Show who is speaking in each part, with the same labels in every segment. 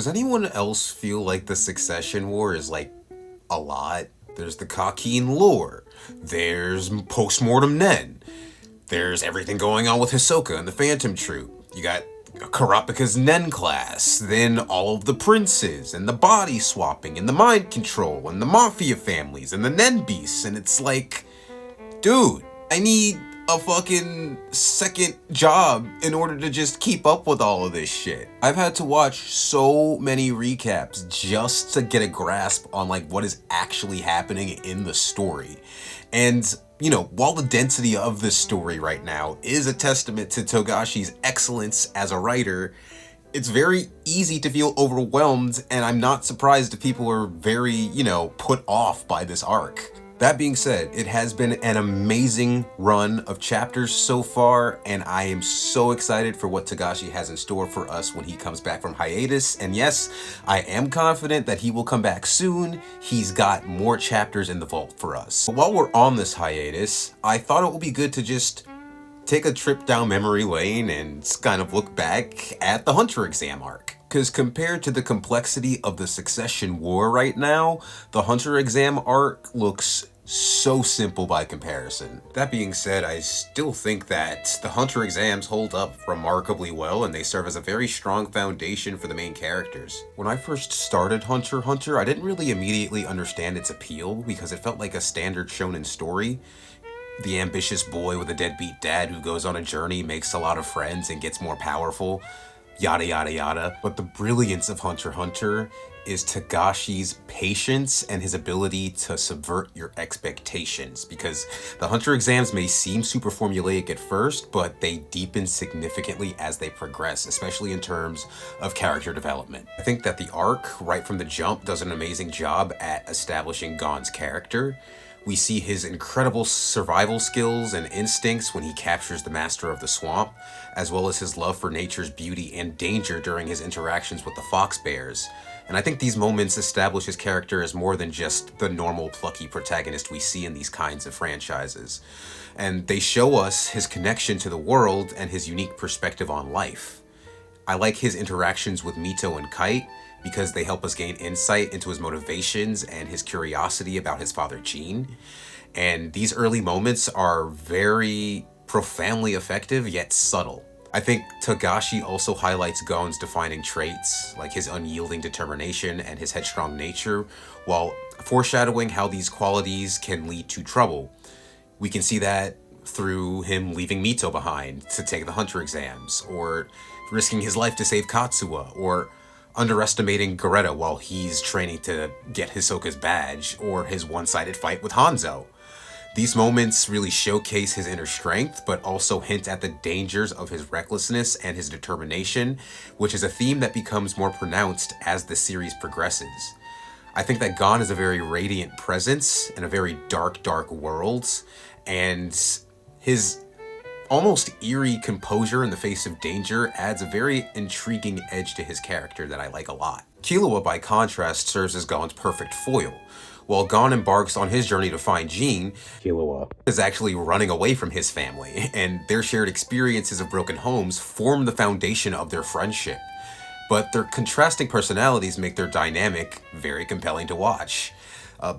Speaker 1: Does anyone else feel like the Succession War is like a lot? There's the Kakin lore. There's postmortem Nen. There's everything going on with Hisoka and the Phantom Troop. You got Kurapika's Nen class, then all of the princes, and the body swapping, and the mind control, and the mafia families, and the Nen beasts, and it's like, dude, I need a fucking second job in order to just keep up with all of this shit. I've had to watch so many recaps just to get a grasp on like what is actually happening in the story. And you know, while the density of this story right now is a testament to Togashi's excellence as a writer, it's very easy to feel overwhelmed, and I'm not surprised if people are very, you know, put off by this arc. That being said, it has been an amazing run of chapters so far, and I am so excited for what Togashi has in store for us when he comes back from hiatus. And yes, I am confident that he will come back soon. He's got more chapters in the vault for us. But while we're on this hiatus, I thought it would be good to just take a trip down memory lane and kind of look back at the Hunter exam arc. Because compared to the complexity of the Succession War right now, the Hunter exam arc looks so simple by comparison. That being said, I still think that the Hunter exams hold up remarkably well, and they serve as a very strong foundation for the main characters. When I first started Hunter x Hunter, I didn't really immediately understand its appeal because it felt like a standard shonen story. The ambitious boy with a deadbeat dad who goes on a journey, makes a lot of friends, and gets more powerful. Yada yada yada. But the brilliance of Hunter x Hunter is Togashi's patience and his ability to subvert your expectations, because the Hunter exams may seem super formulaic at first, but they deepen significantly as they progress, especially in terms of character development. I think that the arc, right from the jump, does an amazing job at establishing Gon's character. We see his incredible survival skills and instincts when he captures the Master of the Swamp, as well as his love for nature's beauty and danger during his interactions with the Fox Bears. And I think these moments establish his character as more than just the normal plucky protagonist we see in these kinds of franchises. And they show us his connection to the world and his unique perspective on life. I like his interactions with Mito and Kite, because they help us gain insight into his motivations and his curiosity about his father Gene. And these early moments are very profoundly effective, yet subtle. I think Togashi also highlights Gon's defining traits, like his unyielding determination and his headstrong nature, while foreshadowing how these qualities can lead to trouble. We can see that through him leaving Mito behind to take the Hunter exams, or risking his life to save Katsuya, or underestimating Gareta while he's training to get Hisoka's badge, or his one-sided fight with Hanzo. These moments really showcase his inner strength, but also hint at the dangers of his recklessness and his determination, which is a theme that becomes more pronounced as the series progresses. I think that Gon is a very radiant presence in a very dark, dark world, and his almost eerie composure in the face of danger adds a very intriguing edge to his character that I like a lot. Killua, by contrast, serves as Gon's perfect foil. While Gon embarks on his journey to find Gene, Killua is actually running away from his family, and their shared experiences of broken homes form the foundation of their friendship. But their contrasting personalities make their dynamic very compelling to watch.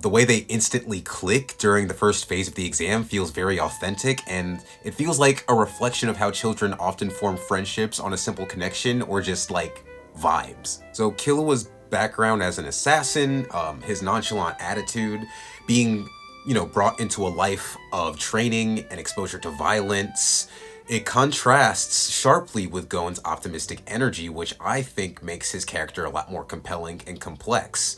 Speaker 1: The way they instantly click during the first phase of the exam feels very authentic, and it feels like a reflection of how children often form friendships on a simple connection or just like vibes. So Killua's background as an assassin, his nonchalant attitude, being, you know, brought into a life of training and exposure to violence, it contrasts sharply with Gon's optimistic energy, which I think makes his character a lot more compelling and complex.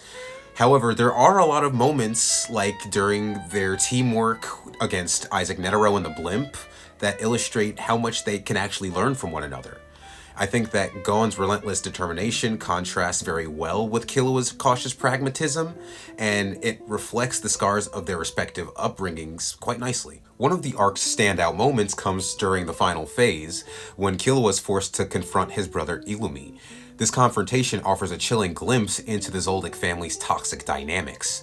Speaker 1: However, there are a lot of moments, like during their teamwork against Isaac Netero and the Blimp, that illustrate how much they can actually learn from one another. I think that Gon's relentless determination contrasts very well with Killua's cautious pragmatism, and it reflects the scars of their respective upbringings quite nicely. One of the arc's standout moments comes during the final phase, when Killua is forced to confront his brother Illumi. This confrontation offers a chilling glimpse into the Zoldyck family's toxic dynamics.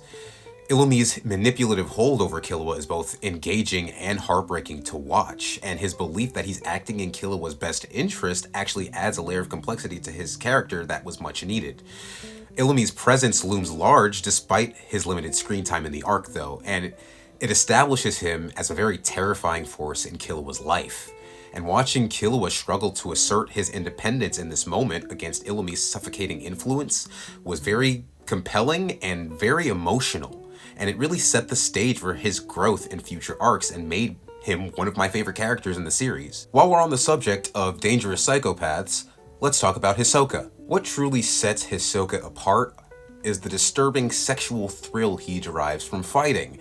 Speaker 1: Illumi's manipulative hold over Killua is both engaging and heartbreaking to watch, and his belief that he's acting in Killua's best interest actually adds a layer of complexity to his character that was much needed. Illumi's presence looms large despite his limited screen time in the arc, though, and it establishes him as a very terrifying force in Killua's life. And watching Killua struggle to assert his independence in this moment against Illumi's suffocating influence was very compelling and very emotional. And it really set the stage for his growth in future arcs and made him one of my favorite characters in the series. While we're on the subject of dangerous psychopaths, let's talk about Hisoka. What truly sets Hisoka apart is the disturbing sexual thrill he derives from fighting.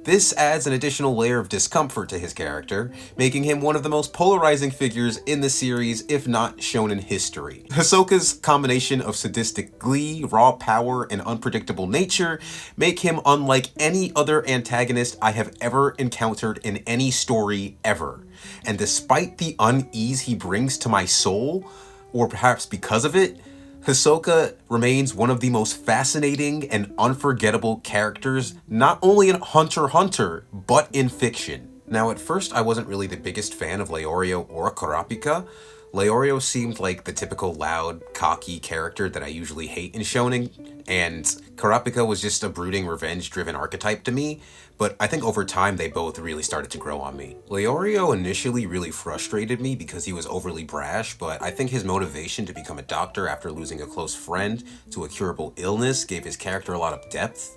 Speaker 1: This adds an additional layer of discomfort to his character, making him one of the most polarizing figures in the series, if not shonen history. Hisoka's combination of sadistic glee, raw power, and unpredictable nature make him unlike any other antagonist I have ever encountered in any story ever. And despite the unease he brings to my soul, or perhaps because of it, Hisoka remains one of the most fascinating and unforgettable characters, not only in Hunter x Hunter, but in fiction. Now, at first, I wasn't really the biggest fan of Leorio or Kurapika. Leorio seemed like the typical loud, cocky character that I usually hate in shonen, and Kurapika was just a brooding, revenge-driven archetype to me, but I think over time they both really started to grow on me. Leorio initially really frustrated me because he was overly brash, but I think his motivation to become a doctor after losing a close friend to a curable illness gave his character a lot of depth.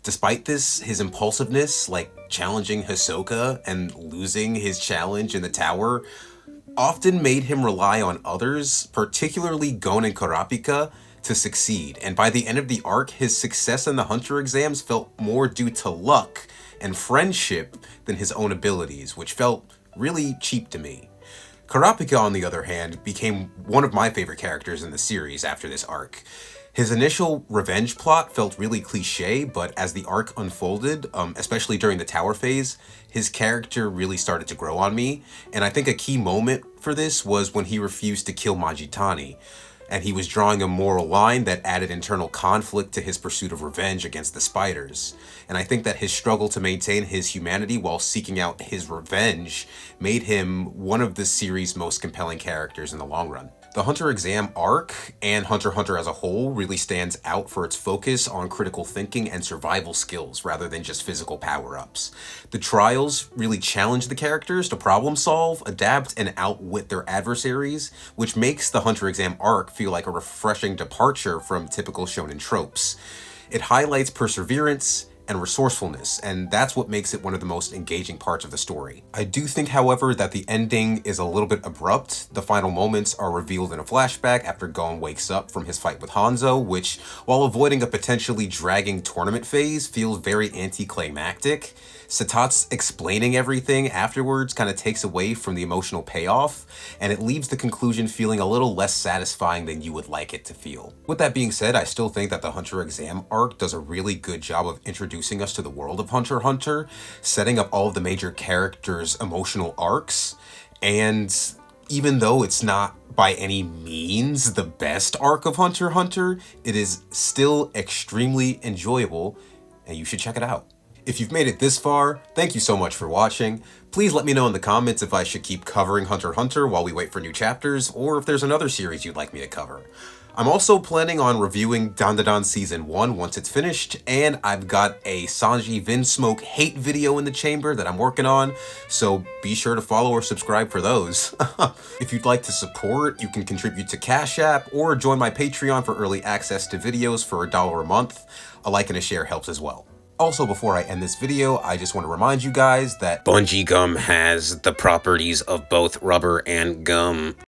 Speaker 1: Despite this, his impulsiveness, like challenging Hisoka and losing his challenge in the tower, often made him rely on others, particularly Gon and Kurapika, to succeed. And by the end of the arc, his success in the Hunter exams felt more due to luck and friendship than his own abilities, which felt really cheap to me. Kurapika, on the other hand, became one of my favorite characters in the series after this arc. His initial revenge plot felt really cliche, but as the arc unfolded, especially during the tower phase, his character really started to grow on me, and I think a key moment for this was when he refused to kill Majitani, and he was drawing a moral line that added internal conflict to his pursuit of revenge against the spiders. And I think that his struggle to maintain his humanity while seeking out his revenge made him one of the series' most compelling characters in the long run. The Hunter exam arc and Hunter x Hunter as a whole really stands out for its focus on critical thinking and survival skills rather than just physical power-ups. The trials really challenge the characters to problem solve, adapt, and outwit their adversaries, which makes the Hunter exam arc feel like a refreshing departure from typical shonen tropes. It highlights perseverance and resourcefulness, and that's what makes it one of the most engaging parts of the story. I do think, however, that the ending is a little bit abrupt. The final moments are revealed in a flashback after Gon wakes up from his fight with Hanzo, which, while avoiding a potentially dragging tournament phase, feels very anticlimactic. Satat's explaining everything afterwards kind of takes away from the emotional payoff, and it leaves the conclusion feeling a little less satisfying than you would like it to feel. With that being said, I still think that the Hunter exam arc does a really good job of introducing us to the world of Hunter x Hunter, setting up all of the major characters' emotional arcs, and even though it's not by any means the best arc of Hunter x Hunter, it is still extremely enjoyable, and you should check it out. If you've made it this far, thank you so much for watching. Please let me know in the comments if I should keep covering Hunter x Hunter while we wait for new chapters, or if there's another series you'd like me to cover. I'm also planning on reviewing Dandadan Season 1 once it's finished, and I've got a Sanji Vinsmoke hate video in the chamber that I'm working on, so be sure to follow or subscribe for those. If you'd like to support, you can contribute to CashApp or join my Patreon for early access to videos for $1 a month. A like and a share helps as well. Also, before I end this video, I just want to remind you guys that Bungee gum has the properties of both rubber and gum.